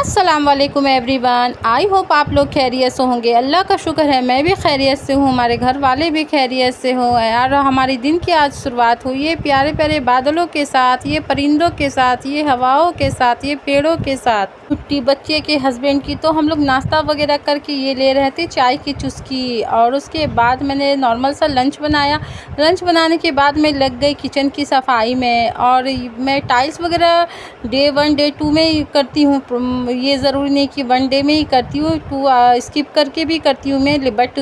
अस्सलाम वालेकुम everyone. I hope आप लोग खैरियत से होंगे। अल्लाह का शुक्र है मैं भी खैरियत से हूँ, हमारे घर वाले भी खैरियत से हों। यार हमारी दिन की आज शुरुआत हुई है प्यारे प्यारे बादलों के साथ, ये परिंदों के साथ, ये हवाओं के साथ, ये पेड़ों के साथ। छुट्टी बच्चे के हस्बैंड की, तो हम लोग नाश्ता वगैरह करके ये ले रहे थे चाय की चुस्की। और उसके बाद मैंने नॉर्मल सा लंच बनाया। लंच बनाने के बाद मैं लग गई किचन की सफाई में। और मैं टाइल्स वगैरह डे 1 डे 2 में ही करती हूँ, ये ज़रूरी नहीं कि 1 डे में ही करती हूँ, 2 स्किप करके भी करती हूँ मैं। बट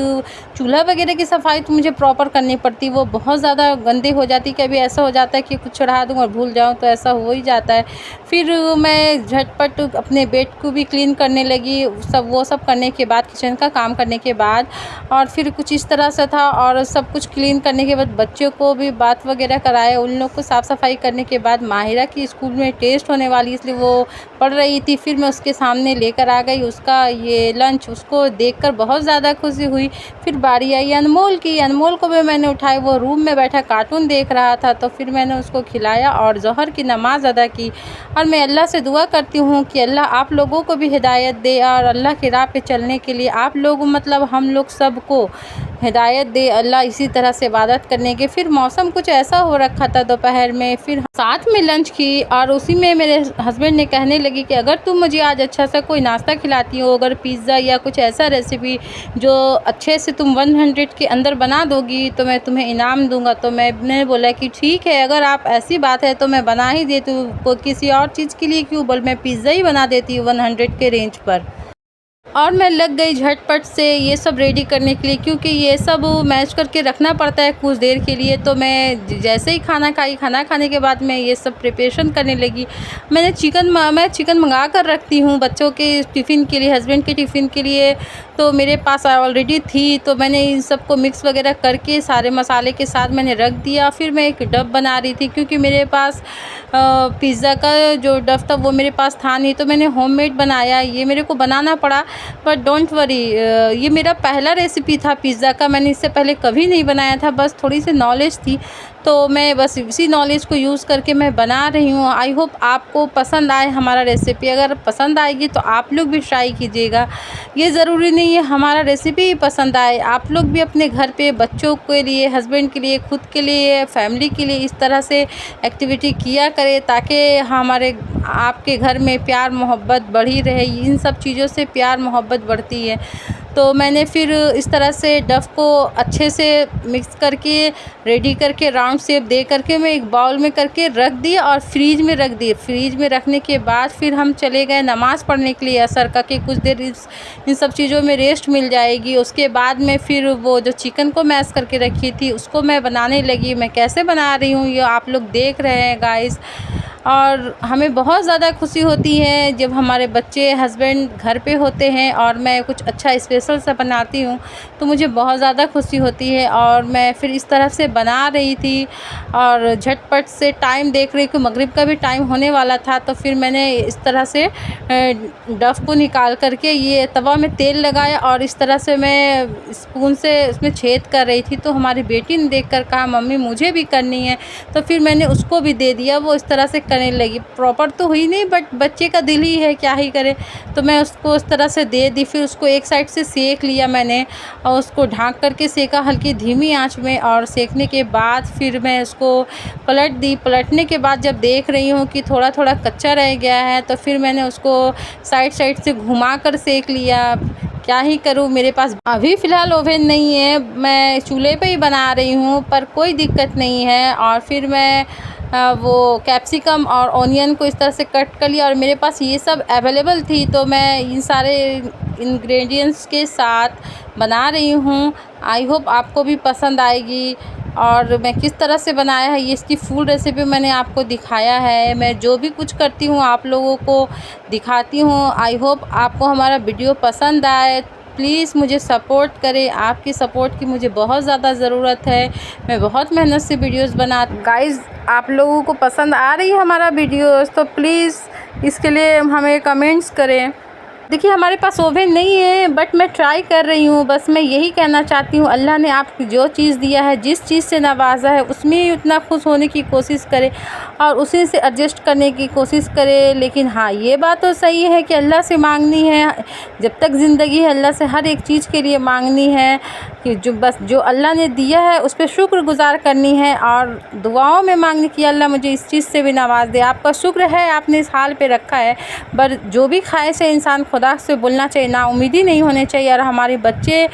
चूल्हा वगैरह की सफाई तो मुझे प्रॉपर करनी पड़ती, वो बहुत ज़्यादा गंदे हो जाती। कभी ऐसा हो जाता है कि कुछ चढ़ा दूँ और भूल जाऊँ, तो ऐसा हो ही जाता है। फिर मैं झटपट अपने बेड को भी क्लीन करने लगी, वो सब करने के बाद, किचन का काम करने के बाद, और फिर कुछ इस तरह से था। और सब कुछ क्लीन करने के बाद बच्चों को भी बात वगैरह कराए, उन लोग को साफ़ सफाई करने के बाद माहिरा की स्कूल में टेस्ट होने वाली, इसलिए वो पढ़ रही थी। फिर मैं उसके सामने लेकर आ गई उसका ये लंच, उसको देखकर बहुत ज़्यादा खुशी हुई। फिर बारी आई अनमोल की। अनमोल को भी मैंने उठाया, वो रूम में बैठा कार्टून देख रहा था, तो फिर मैंने उसको खिलाया और ज़ोहर की नमाज़ अदा की। और मैं अल्लाह से दुआ करती हूँ कि अल्लाह आप लोगों को भी हिदायत दे, और अल्लाह की राह पे चलने के लिए आप लोग, मतलब हम लोग सबको हिदायत दे अल्लाह, इसी तरह से इबादत करने के। फिर मौसम कुछ ऐसा हो रखा था दोपहर में, फिर साथ में लंच की। और उसी में मेरे हस्बैंड ने कहने लगी कि अगर तुम मुझे आज अच्छा सा कोई नाश्ता खिलाती हो, अगर पिज़्ज़ा या कुछ ऐसा रेसिपी जो अच्छे से तुम 100 के अंदर बना दोगी, तो मैं तुम्हें इनाम दूंगा। तो मैंने बोला कि ठीक है, अगर आप ऐसी बात है तो मैं बना ही देती हूँ, किसी और चीज़ के लिए क्यों, बोल मैं पिज़्ज़ा ही बना देती हूँ 100 के रेंज पर। और मैं लग गई झटपट से ये सब रेडी करने के लिए, क्योंकि ये सब मैश करके रखना पड़ता है कुछ देर के लिए। तो मैं जैसे ही खाना खाई, खाना खाने के बाद मैं ये सब प्रिपरेशन करने लगी। मैं चिकन मंगा कर रखती हूँ बच्चों के टिफ़िन के लिए, हस्बैंड के टिफ़िन के लिए। तो मेरे पास ऑलरेडी थी, तो मैंने इन सबको मिक्स वगैरह करके सारे मसाले के साथ मैंने रख दिया। फिर मैं एक डब बना रही थी, क्योंकि मेरे पास पिज़्ज़ा का जो डब था वो मेरे पास था नहीं, तो मैंने होममेड बनाया। ये मेरे को बनाना पड़ा, बट डोंट वरी, ये मेरा पहला रेसिपी था पिज़्ज़ा का। मैंने इससे पहले कभी नहीं बनाया था, बस थोड़ी सी नॉलेज थी, तो मैं बस इसी नॉलेज को यूज़ करके मैं बना रही हूँ। आई होप आपको पसंद आए हमारा रेसिपी। अगर पसंद आएगी तो आप लोग भी ट्राई कीजिएगा। ये ज़रूरी नहीं है हमारा रेसिपी ही पसंद आए, आप लोग भी अपने घर पे बच्चों के लिए, हस्बैंड के लिए, खुद के लिए, फैमिली के लिए इस तरह से एक्टिविटी किया करें, ताकि हमारे आपके घर में प्यार मोहब्बत बढ़ी रहे। इन सब चीज़ों से प्यार मोहब्बत बढ़ती है। तो मैंने फिर इस तरह से डफ को अच्छे से मिक्स करके रेडी करके राउंड शेप दे करके मैं एक बाउल में करके रख दिया और फ्रीज में रख दिए। फ्रीज में रखने के बाद फिर हम चले गए नमाज़ पढ़ने के लिए असर का, कि कुछ देर इन सब चीज़ों में रेस्ट मिल जाएगी। उसके बाद में फिर वो जो चिकन को मैश करके रखी थी उसको मैं बनाने लगी। मैं कैसे बना रही हूँ ये आप लोग देख रहे हैं गाइस। और हमें बहुत ज़्यादा खुशी होती है जब हमारे बच्चे, हस्बैंड घर पे होते हैं और मैं कुछ अच्छा स्पेशल सा बनाती हूँ, तो मुझे बहुत ज़्यादा खुशी होती है। और मैं फिर इस तरह से बना रही थी और झटपट से टाइम देख रही कि मगरिब का भी टाइम होने वाला था। तो फिर मैंने इस तरह से डफ को निकाल करके ये तवा में तेल लगाया और इस तरह से मैं स्पून से उसमें छेद कर रही थी। तो हमारी बेटी ने देखकर कहा मम्मी मुझे भी करनी है, तो फिर मैंने उसको भी दे दिया। वो इस तरह से करने लगी। प्रॉपर तो हुई नहीं, बट बच्चे का दिल ही है, क्या ही करे। तो मैं उसको उस तरह से दे दी। फिर उसको एक साइड से सेक लिया मैंने और उसको ढाँक करके सेका हल्की धीमी आंच में। और सेकने के बाद फिर मैं उसको पलट दी। पलटने के बाद जब देख रही हूँ कि थोड़ा थोड़ा कच्चा रह गया है, तो फिर मैंने उसको साइड साइड से घुमा कर सेक लिया। क्या ही करूँ, मेरे पास अभी फ़िलहाल ओवन नहीं है, मैं चूल्हे पे ही बना रही हूँ, पर कोई दिक्कत नहीं है। और फिर मैं वो कैप्सिकम और ऑनियन को इस तरह से कट कर लिया, और मेरे पास ये सब अवेलेबल थी, तो मैं इन सारे इंग्रेडिएंट्स के साथ बना रही हूँ। आई होप आपको भी पसंद आएगी। और मैं किस तरह से बनाया है ये, इसकी फुल रेसिपी मैंने आपको दिखाया है। मैं जो भी कुछ करती हूँ आप लोगों को दिखाती हूँ। आई होप आपको हमारा वीडियो पसंद आए। प्लीज़ मुझे सपोर्ट करें, आपकी सपोर्ट की मुझे बहुत ज़्यादा ज़रूरत है। मैं बहुत मेहनत से वीडियोस गाइस, आप लोगों को पसंद आ रही है हमारा वीडियोस, तो प्लीज़ इसके लिए हमें कमेंट्स करें। देखिए हमारे पास ओवन नहीं है, बट मैं ट्राई कर रही हूँ। बस मैं यही कहना चाहती हूँ, अल्लाह ने आपको जो चीज़ दिया है, जिस चीज़ से नवाज़ा है, उसमें ही उतना खुश होने की कोशिश करें और उसी से एडजस्ट करने की कोशिश करें। लेकिन हाँ, ये बात तो सही है कि अल्लाह से मांगनी है, जब तक ज़िंदगी है अल्लाह से हर एक चीज़ के लिए मांगनी है कि जो अल्लाह ने दिया है उस पर शुक्रगुज़ार करनी है और दुआओं में मांगनी कि अल्लाह मुझे इस चीज़ से भी नवाज़ दे। आपका शुक्र है आपने इस हाल पे रखा है, पर जो भी ख्वाहिश है इंसान खुदा से बोलना चाहिए, नाउम्मीदी नहीं होनी चाहिए। और हमारे बच्चे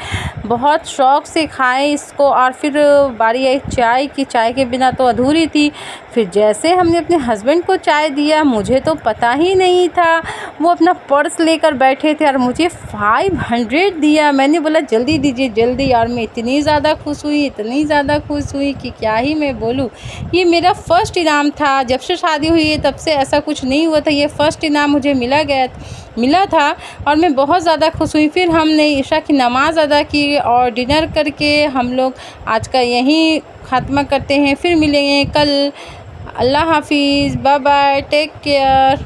बहुत शौक़ से खाएं इसको। और फिर बारी आई चाय की, चाय के बिना तो अधूरी थी। फिर जैसे हमने अपने हस्बैंड को चाय दिया, मुझे तो पता ही नहीं था, वो अपना पर्स लेकर बैठे थे और मुझे 500 दिया। मैंने बोला जल्दी दीजिए जल्दी, और मैं इतनी ज़्यादा खुश हुई, इतनी ज़्यादा खुश हुई कि क्या ही मैं बोलूँ। ये मेरा फ़र्स्ट इनाम था, जब से शादी हुई है तब से ऐसा कुछ नहीं हुआ था। ये फ़र्स्ट इनाम मुझे मिला था और मैं बहुत ज़्यादा खुश हुई। फिर हमने इशा की नमाज़ अदा की और डिनर करके हम लोग आज का यहीं ख़त्म करते हैं। फिर मिलेंगे कल। अल्लाह हाफिज़, बाय बाय, टेक केयर।